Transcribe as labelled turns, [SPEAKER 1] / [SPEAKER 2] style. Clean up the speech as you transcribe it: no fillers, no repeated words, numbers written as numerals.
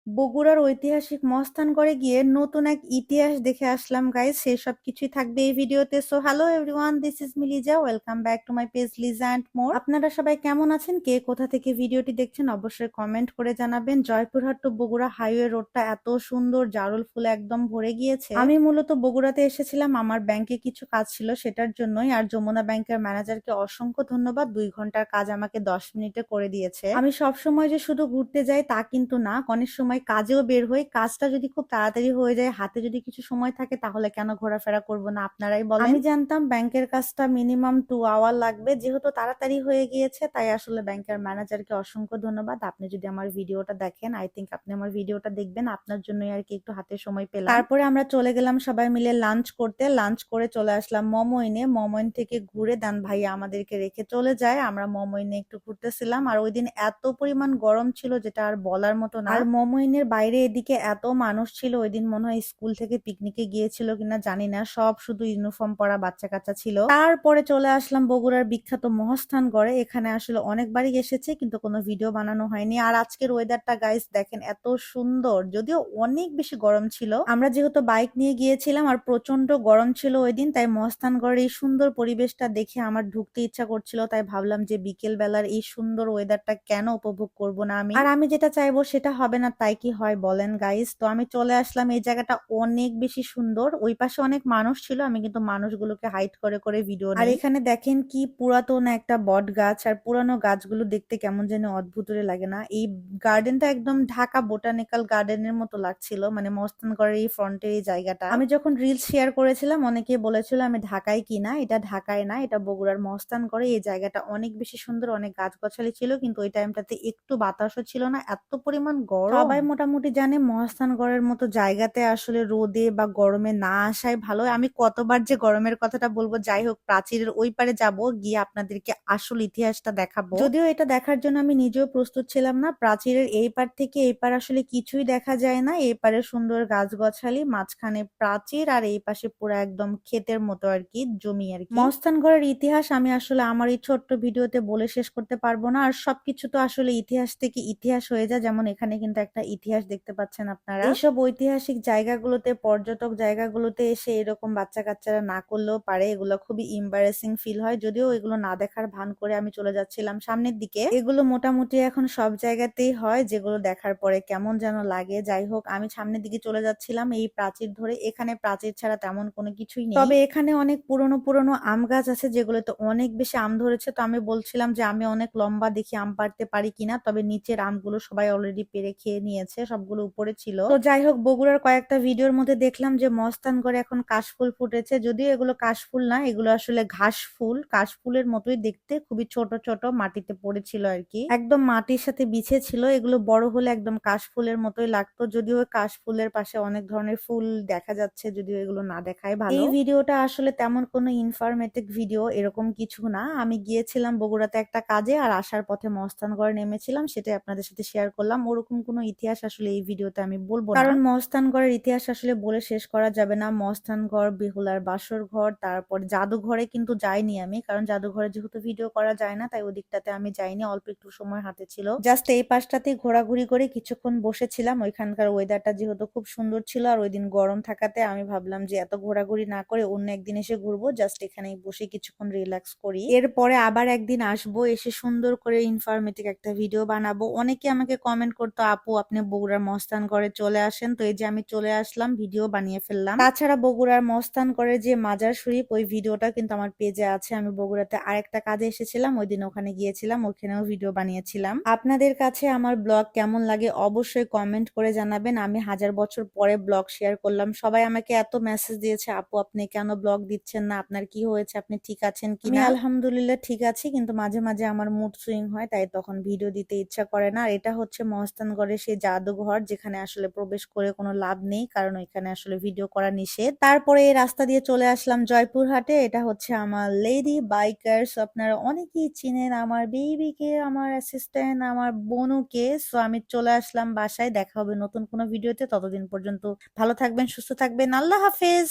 [SPEAKER 1] বগুড়ার ঐতিহাসিক মস্তানগড়ে গিয়ে নতুন এক ইতিহাস দেখে আসলাম গাইস, সেই সব কিছুই থাকবে এই ভিডিওতে। So hello everyone, this is me Liza, welcome back to my page Liza and more. আপনারা সবাই কেমন আছেন? কে কোথা থেকে ভিডিওটি দেখছেন অবশ্যই কমেন্ট করে জানাবেন। জয়পুরহাট টু বগুড়া হাইওয়ে রোডটা এত সুন্দর, জারুল ফুলে একদম ভরে গিয়েছে। আমি মূলত বগুড়াতে এসেছিলাম আমার ব্যাংকে কিছু কাজ ছিল সেটার জন্যই, আর যমুনা ব্যাংকের ম্যানেজারকে অসংখ্য ধন্যবাদ, 2 ঘন্টার কাজ আমাকে 10 মিনিটে করে দিয়েছে। আমি সব সময় যে শুধু ঘুরতে যাই তা কিন্তু না, অনেক সময় কাজেও বের হই। কাজটা যদি খুব তাড়াতাড়ি হয়ে যায়, হাতে যদি কিছু সময় থাকে, তাহলে কেন ঘোরাফেরা করব না আপনারাই বলেন। আমি জানতাম ব্যাংকের কাজটা মিনিমাম 2 আওয়ার লাগবে, যেহেতু তাড়াতাড়ি হয়ে গিয়েছে তাই আসলে ব্যাংকের ম্যানেজারকে অসংখ্য ধন্যবাদ। আপনি যদি আমার ভিডিওটা দেখেন, আই থিঙ্ক আপনি আমার ভিডিওটা দেখবেন, আপনার জন্যই আর কি একটু হাতে সময় পেলাম। তারপরে আমরা চলে গেলাম সবাই মিলে লাঞ্চ করতে। লাঞ্চ করে চলে আসলাম মমইনে। মমইন থেকে ঘুরে দেন ভাইয়া আমাদেরকে রেখে চলে যায়। আমরা মমইনে একটু ঘুরতেছিলাম, আর ওই দিন এত পরিমাণ গরম ছিল যেটা আর বলার মতো না। আর মমইনের বাইরে এদিকে এত মানুষ ছিল, ওই দিন মনে হয় স্কুল থেকে পিকনিকে গিয়েছিল কিনা জানি না, সব শুধু ইউনিফর্ম পরা বাচ্চা কাচ্চা ছিল। তারপরে চলে আসলাম বগুড়ার বিখ্যাত মহাস্থানগড়ে। এখানে আসলে অনেকবারই এসেছে কিন্তু কোনো ভিডিও বানানো হয়নি। আর আজকের ওয়েদারটা গাইস দেখেন এত সুন্দর, যদিও অনেক বেশি গরম ছিল। আমরা যেহেতু বাইক নিয়ে গিয়েছিলাম আর প্রচন্ড গরম ছিল ওই দিন, তাই মহাস্থানগড়ের এই সুন্দর পরিবেশটা দেখে আমার ঢুকতে ইচ্ছা করছিল। তাই ভাবলাম যে বিকেল বেলার এই সুন্দর ওয়েদারটা কেন উপভোগ করব না আমি। আর আমি যেটা চাইবো সেটা হবে না তাই কি হয় বলেন গাইস? তো আমি চলে আসলাম, এই জায়গাটা অনেক বেশি সুন্দর। ওই পাশে অনেক মানুষ ছিল, আমি কিন্তু মানুষগুলোকে হাইড করে করে ভিডিও নিই। আর এখানে দেখেন কি পুরাতন একটা বট গাছ, আর পুরানো গাছগুলো দেখতে কেমন যেন অদ্ভুতরে লাগে না? এই গার্ডেনটা একদম ঢাকা বোটানিক্যাল গার্ডেনের মতো লাগছিল, মানে মস্তানগড়ের এই ফ্রন্টের এই জায়গাটা। আমি যখন রিলস শেয়ার করেছিলাম অনেকে বলেছিল আমি ঢাকায় কিনা, এটা ঢাকায় না, এটা বগুড়ার মস্তানগড়ে। এই জায়গাটা অনেক বেশি সুন্দর, অনেক গাছগাছালি ছিল, কিন্তু ওই টাইমটাতে একটু বাতাসও ছিল না, এত পরিমাণ গরম। সবাই মোটামুটি জানে মহাস্থানগড়ের মতো জায়গাতে আসলে রোদে বা গরমে না আসাই ভালো। আমি কতবার যে গরমের কথাটা বলবো, যাই হোক প্রাচীরের ওই পারে যাবো, গিয়ে আপনাদেরকে আসল ইতিহাসটা দেখাবো। যদিও এটা দেখার জন্য আমি নিজেও প্রস্তুত ছিলাম না। প্রাচীরের এই পার থেকে এই পার আসলে কিছুই দেখা যায় না। এই পারে সুন্দর গাছগাছালি, মাঝখানে প্রাচীর, আর এই পাশে পুরো একদম ক্ষেতের মতো আর কি, জমি আর কি। মস্তানগড়ের ইতিহাস আমি আসলে আমার এই ছোট্ট ভিডিওতে বলে শেষ করতে পারবো না। আর সবকিছু তো আসলে ইতিহাস থেকে ইতিহাস হয়ে যায়, যেমন এখানে কিন্তু একটা ইতিহাস দেখতে পাচ্ছেন আপনারা। এইসব ঐতিহাসিক জায়গাগুলোতে, পর্যটক জায়গাগুলোতে এসে এরকম বাচ্চা কাচ্চারা না করলেও পারে, এগুলো খুবই ইম্বারেসিং ফিল হয়। যদিও এগুলো না দেখার ভান করে আমি চলে যাচ্ছিলাম সামনের দিকে। এগুলো মোটামুটি এখন সব জায়গাতেই হয়, যেগুলো দেখার পরে কেমন যেন লাগে। যাই হোক আমি সামনের দিকে চলে যাচ্ছিলাম এই প্রাচীর ধরে। এখানে প্রাচীর ছাড়া তেমন কোনো কিছুই নেই, তবে এখানে অনেক পুরনো পুরনো আম গাছ আছে যেগুলোতে অনেক বেশি আম ধরেছে। তো আমি বলছিলাম যে আমি অনেক লম্বা, দেখি আম পাড়তে পারি কিনা। তবে নিচের আমগুলো সবাই অলরেডি পেরে খেয়ে নিয়েছে, সবগুলো উপরে ছিল। তো যাই হোক বগুড়ার কয়েকটা ভিডিওর মধ্যে দেখলাম যে মস্তানগড়ে এখন কাশফুল ফুটেছে, যদিও এগুলো কাশফুল না, এগুলো আসলে ঘাস ফুল। কাশফুলের মতোই দেখতে, খুবই ছোট ছোট, মাটিতে পড়েছিল আর কি, একদম মাটির সাথে বিছে ছিল। এগুলো বড় হলে একদম কাশফুলের মতোই লাগতো, যদিও কাশফুলের পাশে অনেক ধরনের ফুল দেখা যাচ্ছে, যদিও এগুলো না দেখাই ভালো। এই ভিডিওটা আসলে তেমন কোনো ইনফরমেটিভ ভিডিও এরকম কিছু না। আমি গিয়েছিলাম বগুড়াতে একটা কাজে, আর আসার পথে মস্তানগড় নেমেছিলাম, সেটাই আপনাদের সাথে শেয়ার করলাম। ওরকম কোনো ইতিহাস আসলে এই ভিডিওতে আমি বলবো না, কারণ মস্তানগড়ের ইতিহাস আসলে বলে শেষ করা যাবে না। মস্তানগড়, বেহুলার বাসর ঘর, তারপর জাদুঘরে কিন্তু যাইনি আমি, কারণ জাদুঘরে যেহেতু ভিডিও করা যায় না তাই ওদিকটাতে আমি যাইনি, অল্প একটু সময় হাতে ছিল। জাস্ট এই পাশটাতেই ঘোরাঘুরি করে কিছুক্ষণ বসেছিলাম। ওইখানকার ওয়েদারটা যেহেতু খুব সুন্দর ছিল, আর ওই দিন গরম থাকাতে আমি ভাবলাম যে এত ঘোরাঘুরি না করে অন্য একদিন এসে ঘুরবো, জাস্ট এখানেই বসে কিছুক্ষণ রিল্যাক্স করি। এরপরে আবার একদিন আসবো, এসে সুন্দর করে ইনফরমেটিভ একটা ভিডিও বানাবো। অনেকে আমাকে কমেন্ট করতো আপু আপনি বগুড়ার মস্তানগড়ে চলে আসেন, তো এই যে আমি চলে আসলাম, ভিডিও বানিয়ে ফেললাম। তাছাড়া বগুড়ার মস্তানগড়ের যে মাজার শরীফ, ওই ভিডিওটা কিন্তু আমার পেজে আছে। আমি বগুড়াতে আরেকটা কাজে এসেছিলাম, ওই দিন ওখানে গিয়েছিলাম, ওখানেও ভিডিও বানিয়েছিলাম। আপনাদের কাছে আমার ব্লগ কেমন লাগে অবশ্যই কমেন্ট করে জানাবেন। আমি 1000 বছর পরে ব্লগ শেয়ার করলাম। সবাই আমাকে এত মেসেজ দিয়েছে আপু আপনি কেন ব্লগ দিচ্ছেন না, আপনার কি হয়েছে, আপনি ঠিক আছেন কিনা? আমি আলহামদুলিল্লাহ ঠিক আছি, কিন্তু মাঝে মাঝে আমার মুড সুইং হয়, তাই তখন ভিডিও দিতে ইচ্ছা করে না। আর এটা হচ্ছে মহস্তানগড়ের সেই জাদুঘর, যেখানে আসলে প্রবেশ করে কোনো লাভ নেই, কারণ ওইখানে আসলে ভিডিও করা নিষেধ। তারপরে এই রাস্তা দিয়ে চলে আসলাম জয়পুরহাটে। এটা হচ্ছে আমার লেডি বাইকার্স, আপনারা অনেকেই চিনেন আমার বেবিকে, আমার অ্যাসিস্ট্যান্ট, আমার বনুকে। সো আমি চলে আসলাম বাসায়। দেখা হবে নতুন কোনো ভিডিওতে, ততদিন পর্যন্ত ভালো থাকবেন, সুস্থ থাকবেন, আল্লাহ হাফেজ।